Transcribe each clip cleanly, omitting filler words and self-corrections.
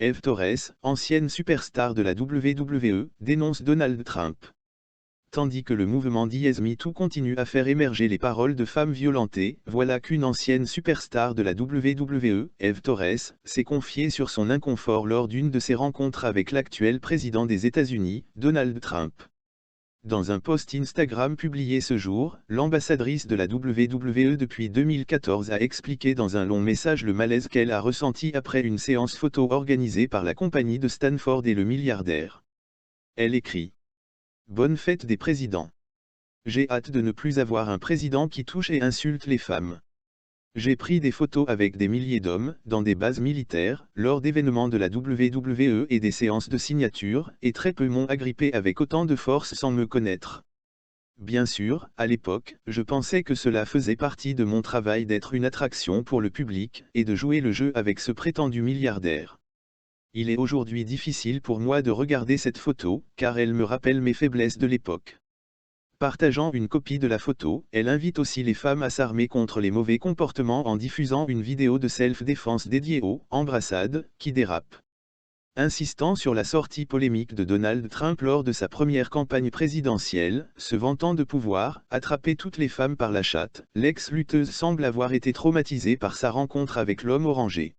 Eve Torres, ancienne superstar de la WWE, dénonce Donald Trump. Tandis que le mouvement d'Yes Me Too continue à faire émerger les paroles de femmes violentées, voilà qu'une ancienne superstar de la WWE, Eve Torres, s'est confiée sur son inconfort lors d'une de ses rencontres avec l'actuel président des États-Unis, Donald Trump. Dans un post Instagram publié ce jour, l'ambassadrice de la WWE depuis 2014 a expliqué dans un long message le malaise qu'elle a ressenti après une séance photo organisée par la compagnie de Stanford et le milliardaire. Elle écrit: Bonne fête des présidents. J'ai hâte de ne plus avoir un président qui touche et insulte les femmes. J'ai pris des photos avec des milliers d'hommes, dans des bases militaires, lors d'événements de la WWE et des séances de signature, et très peu m'ont agrippé avec autant de force sans me connaître. Bien sûr, à l'époque, je pensais que cela faisait partie de mon travail d'être une attraction pour le public, et de jouer le jeu avec ce prétendu milliardaire. Il est aujourd'hui difficile pour moi de regarder cette photo, car elle me rappelle mes faiblesses de l'époque. Partageant une copie de la photo, elle invite aussi les femmes à s'armer contre les mauvais comportements en diffusant une vidéo de self-défense dédiée aux « embrassades » qui dérapent. Insistant sur la sortie polémique de Donald Trump lors de sa première campagne présidentielle, se vantant de pouvoir « attraper toutes les femmes par la chatte », l'ex-lutteuse semble avoir été traumatisée par sa rencontre avec l'homme orangé.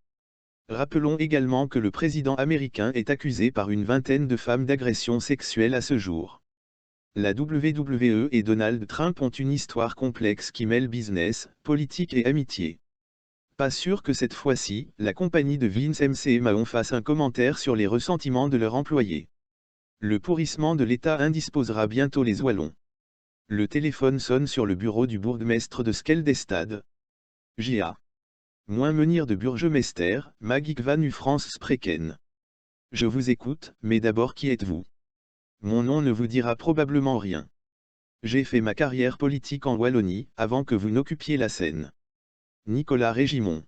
Rappelons également que le président américain est accusé par une vingtaine de femmes d'agression sexuelle à ce jour. La WWE et Donald Trump ont une histoire complexe qui mêle business, politique et amitié. Pas sûr que cette fois-ci, la compagnie de Vince McMahon fasse un commentaire sur les ressentiments de leurs employés. Le pourrissement de l'État indisposera bientôt les Wallons. Le téléphone sonne sur le bureau du bourgmestre de Skeldestad. J.A. Moins menir de Burgemester, Magik van u France spreken. Je vous écoute, mais d'abord qui êtes-vous? Mon nom ne vous dira probablement rien. J'ai fait ma carrière politique en Wallonie, avant que vous n'occupiez la scène. Nicolas Régimon.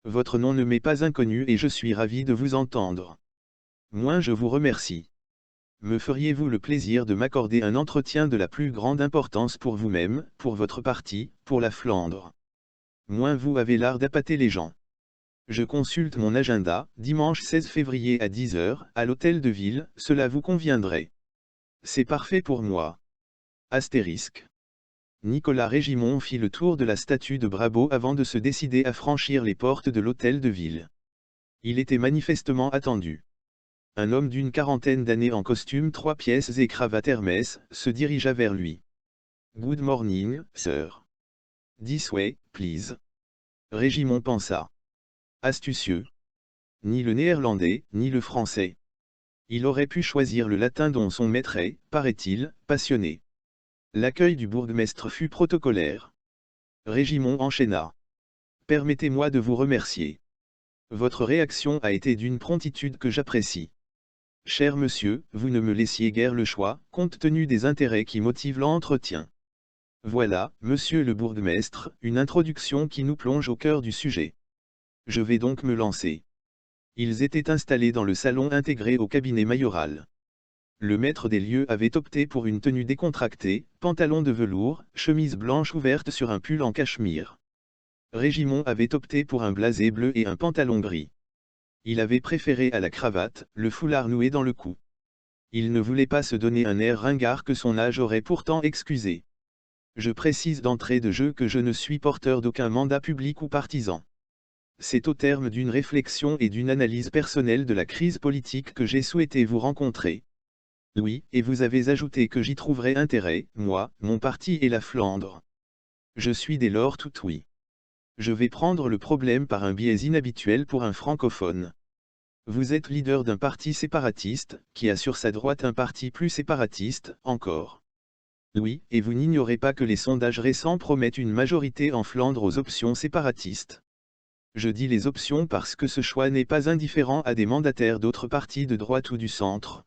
Votre nom ne m'est pas inconnu et je suis ravi de vous entendre. Moi je vous remercie. Me feriez-vous le plaisir de m'accorder un entretien de la plus grande importance pour vous-même, pour votre parti, pour la Flandre? Moi vous avez l'art d'appâter les gens. Je consulte mon agenda, dimanche 16 février à 10 h, à l'hôtel de ville, cela vous conviendrait. C'est parfait pour moi. Astérisque. Nicolas Régimon fit le tour de la statue de Brabo avant de se décider à franchir les portes de l'hôtel de ville. Il était manifestement attendu. Un homme d'une quarantaine d'années en costume 3 pièces et cravate Hermès, se dirigea vers lui. Good morning, sir. This way, please. Régimon pensa. Astucieux. Ni le néerlandais, ni le français. Il aurait pu choisir le latin dont son maître est, paraît-il, passionné. L'accueil du bourgmestre fut protocolaire. Régimon enchaîna. Permettez-moi de vous remercier. Votre réaction a été d'une promptitude que j'apprécie. Cher monsieur, vous ne me laissiez guère le choix, compte tenu des intérêts qui motivent l'entretien. Voilà, monsieur le bourgmestre, une introduction qui nous plonge au cœur du sujet. Je vais donc me lancer. Ils étaient installés dans le salon intégré au cabinet majoral. Le maître des lieux avait opté pour une tenue décontractée, pantalon de velours, chemise blanche ouverte sur un pull en cachemire. Régimon avait opté pour un blasé bleu et un pantalon gris. Il avait préféré à la cravate, le foulard noué dans le cou. Il ne voulait pas se donner un air ringard que son âge aurait pourtant excusé. Je précise d'entrée de jeu que je ne suis porteur d'aucun mandat public ou partisan. C'est au terme d'une réflexion et d'une analyse personnelle de la crise politique que j'ai souhaité vous rencontrer. Oui, et vous avez ajouté que j'y trouverais intérêt, moi, mon parti et la Flandre. Je suis dès lors tout oui. Je vais prendre le problème par un biais inhabituel pour un francophone. Vous êtes leader d'un parti séparatiste, qui a sur sa droite un parti plus séparatiste, encore. Oui, et vous n'ignorez pas que les sondages récents promettent une majorité en Flandre aux options séparatistes. Je dis les options parce que ce choix n'est pas indifférent à des mandataires d'autres partis de droite ou du centre.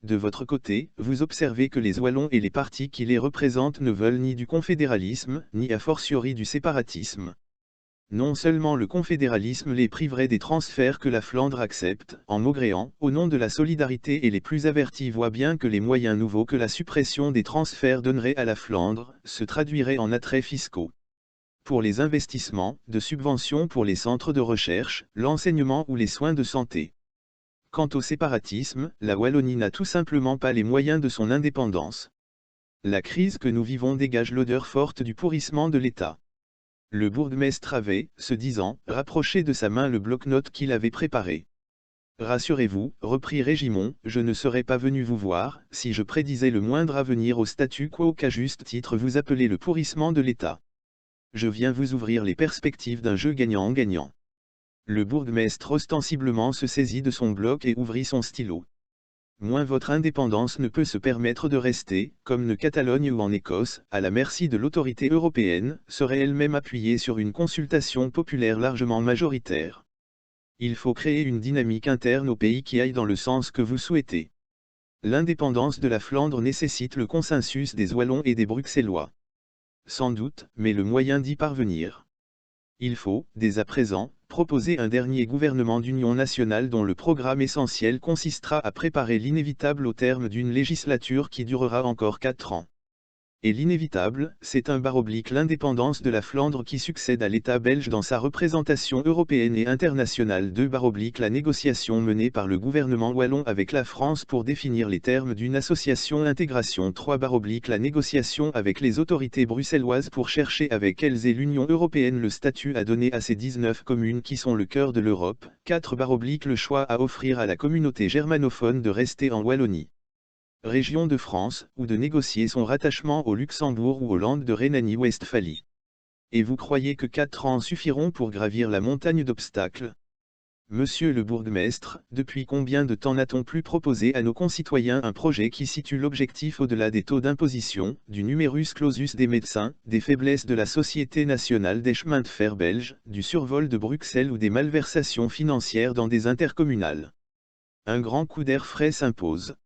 De votre côté, vous observez que les Wallons et les partis qui les représentent ne veulent ni du confédéralisme, ni a fortiori du séparatisme. Non seulement le confédéralisme les priverait des transferts que la Flandre accepte, en maugréant, au nom de la solidarité, et les plus avertis voient bien que les moyens nouveaux que la suppression des transferts donnerait à la Flandre, se traduiraient en attraits fiscaux. Pour les investissements, de subventions pour les centres de recherche, l'enseignement ou les soins de santé. Quant au séparatisme, la Wallonie n'a tout simplement pas les moyens de son indépendance. La crise que nous vivons dégage l'odeur forte du pourrissement de l'État. Le bourgmestre avait, se disant, rapproché de sa main le bloc-notes qu'il avait préparé. Rassurez-vous, reprit Régimon, je ne serais pas venu vous voir, si je prédisais le moindre avenir au statu quo qu'à juste titre vous appelez le pourrissement de l'État. Je viens vous ouvrir les perspectives d'un jeu gagnant-gagnant. Le bourgmestre ostensiblement se saisit de son bloc et ouvrit son stylo. Moins votre indépendance ne peut se permettre de rester, comme ne Catalogne ou en Écosse, à la merci de l'autorité européenne, serait elle-même appuyée sur une consultation populaire largement majoritaire. Il faut créer une dynamique interne au pays qui aille dans le sens que vous souhaitez. L'indépendance de la Flandre nécessite le consensus des Wallons et des Bruxellois. Sans doute, mais le moyen d'y parvenir. Il faut, dès à présent, proposer un dernier gouvernement d'union nationale dont le programme essentiel consistera à préparer l'inévitable au terme d'une législature qui durera encore 4 ans. Et l'inévitable, c'est un / l'indépendance de la Flandre qui succède à l'État belge dans sa représentation européenne et internationale. 2 / la négociation menée par le gouvernement wallon avec la France pour définir les termes d'une association intégration. 3 / la négociation avec les autorités bruxelloises pour chercher avec elles et l'Union européenne le statut à donner à ces 19 communes qui sont le cœur de l'Europe. 4 / le choix à offrir à la communauté germanophone de rester en Wallonie, région de France, ou de négocier son rattachement au Luxembourg ou aux Landes de Rhénanie-Westphalie. Et vous croyez que 4 ans suffiront pour gravir la montagne d'obstacles? Monsieur le bourgmestre, depuis combien de temps n'a-t-on plus proposé à nos concitoyens un projet qui situe l'objectif au-delà des taux d'imposition, du numerus clausus des médecins, des faiblesses de la Société nationale des chemins de fer belges, du survol de Bruxelles ou des malversations financières dans des intercommunales? Un grand coup d'air frais s'impose.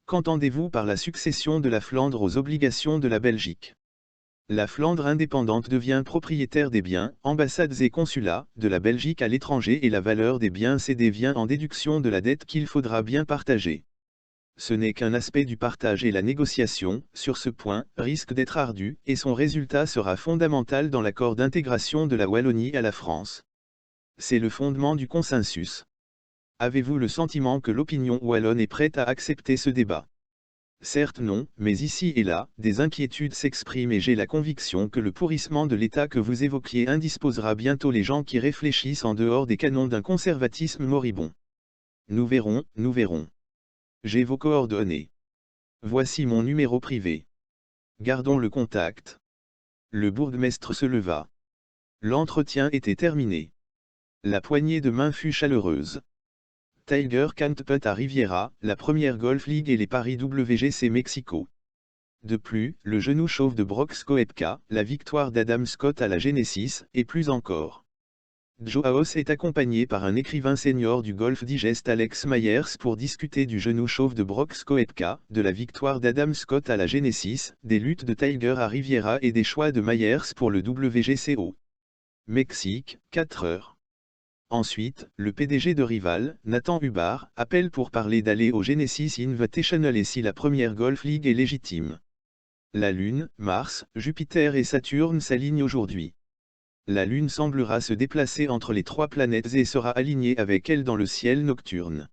Qu'entendez-vous par la succession de la Flandre aux obligations de la Belgique? La Flandre indépendante devient propriétaire des biens, ambassades et consulats, de la Belgique à l'étranger et la valeur des biens cédés vient en déduction de la dette qu'il faudra bien partager. Ce n'est qu'un aspect du partage et la négociation, sur ce point, risque d'être ardue, et son résultat sera fondamental dans l'accord d'intégration de la Wallonie à la France. C'est le fondement du consensus. Avez-vous le sentiment que l'opinion wallonne est prête à accepter ce débat? Certes non, mais ici et là, des inquiétudes s'expriment et j'ai la conviction que le pourrissement de l'État que vous évoquiez indisposera bientôt les gens qui réfléchissent en dehors des canons d'un conservatisme moribond. Nous verrons, nous verrons. J'ai vos coordonnées. Voici mon numéro privé. Gardons le contact. Le bourgmestre se leva. L'entretien était terminé. La poignée de main fut chaleureuse. Tiger Cantput à Riviera, la première Golf League et les paris WGC Mexico. De plus, le genou chauve de Brox Koepka, la victoire d'Adam Scott à la Genesis, et plus encore. Joaos est accompagné par un écrivain senior du Golf Digest Alex Myers pour discuter du genou chauve de Brox Koepka, de la victoire d'Adam Scott à la Genesis, des luttes de Tiger à Riviera et des choix de Myers pour le WGCO. Mexique, 4 heures. Ensuite, le PDG de Rival, Nathan Hubbard, appelle pour parler d'aller au Genesis Invitational et si la première Golf League est légitime. La Lune, Mars, Jupiter et Saturne s'alignent aujourd'hui. La Lune semblera se déplacer entre les 3 planètes et sera alignée avec elle dans le ciel nocturne.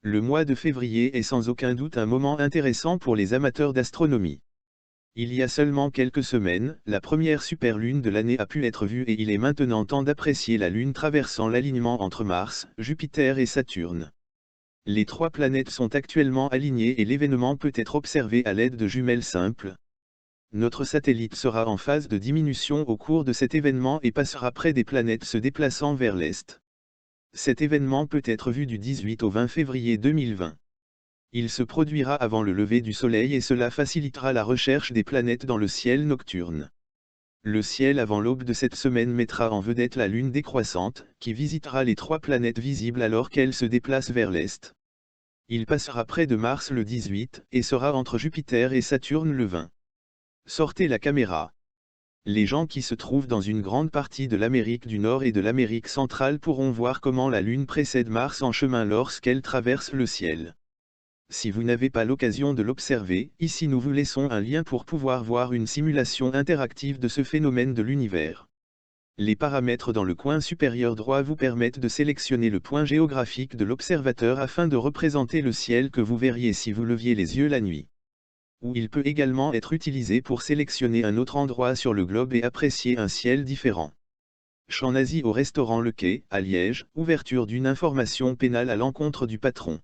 Le mois de février est sans aucun doute un moment intéressant pour les amateurs d'astronomie. Il y a seulement quelques semaines, la première superlune de l'année a pu être vue et il est maintenant temps d'apprécier la Lune traversant l'alignement entre Mars, Jupiter et Saturne. Les 3 planètes sont actuellement alignées et l'événement peut être observé à l'aide de jumelles simples. Notre satellite sera en phase de diminution au cours de cet événement et passera près des planètes se déplaçant vers l'Est. Cet événement peut être vu du 18 au 20 février 2020. Il se produira avant le lever du Soleil et cela facilitera la recherche des planètes dans le ciel nocturne. Le ciel avant l'aube de cette semaine mettra en vedette la Lune décroissante, qui visitera les 3 planètes visibles alors qu'elle se déplace vers l'Est. Il passera près de Mars le 18, et sera entre Jupiter et Saturne le 20. Sortez la caméra. Les gens qui se trouvent dans une grande partie de l'Amérique du Nord et de l'Amérique centrale pourront voir comment la Lune précède Mars en chemin lorsqu'elle traverse le ciel. Si vous n'avez pas l'occasion de l'observer, ici nous vous laissons un lien pour pouvoir voir une simulation interactive de ce phénomène de l'univers. Les paramètres dans le coin supérieur droit vous permettent de sélectionner le point géographique de l'observateur afin de représenter le ciel que vous verriez si vous leviez les yeux la nuit. Ou il peut également être utilisé pour sélectionner un autre endroit sur le globe et apprécier un ciel différent. Champ nazi au restaurant Le Quai, à Liège, ouverture d'une information pénale à l'encontre du patron.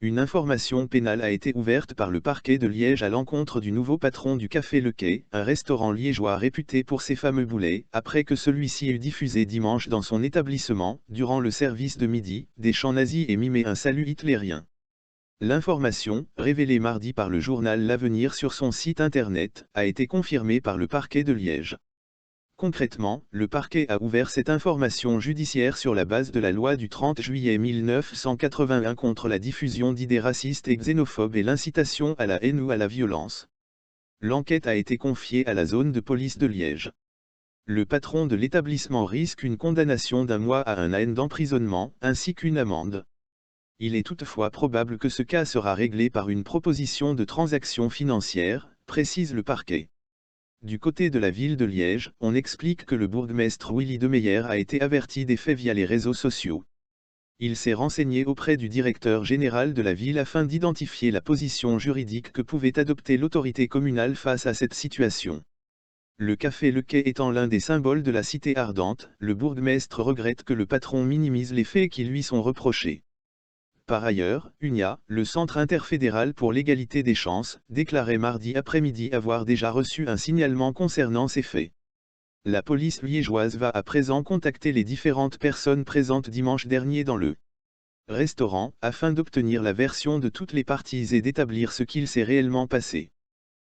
Une information pénale a été ouverte par le parquet de Liège à l'encontre du nouveau patron du Café Le Quai, un restaurant liégeois réputé pour ses fameux boulets, après que celui-ci eut diffusé dimanche dans son établissement, durant le service de midi, des chants nazis et mimé un salut hitlérien. L'information, révélée mardi par le journal L'Avenir sur son site internet, a été confirmée par le parquet de Liège. Concrètement, le parquet a ouvert cette information judiciaire sur la base de la loi du 30 juillet 1981 contre la diffusion d'idées racistes et xénophobes et l'incitation à la haine ou à la violence. L'enquête a été confiée à la zone de police de Liège. Le patron de l'établissement risque une condamnation d'1 mois à 1 an d'emprisonnement, ainsi qu'une amende. Il est toutefois probable que ce cas sera réglé par une proposition de transaction financière, précise le parquet. Du côté de la ville de Liège, on explique que le bourgmestre Willy Demeyer a été averti des faits via les réseaux sociaux. Il s'est renseigné auprès du directeur général de la ville afin d'identifier la position juridique que pouvait adopter l'autorité communale face à cette situation. Le Café Le Quai étant l'un des symboles de la cité ardente, le bourgmestre regrette que le patron minimise les faits qui lui sont reprochés. Par ailleurs, UNIA, le Centre interfédéral pour l'égalité des chances, déclarait mardi après-midi avoir déjà reçu un signalement concernant ces faits. La police liégeoise va à présent contacter les différentes personnes présentes dimanche dernier dans le restaurant, afin d'obtenir la version de toutes les parties et d'établir ce qu'il s'est réellement passé.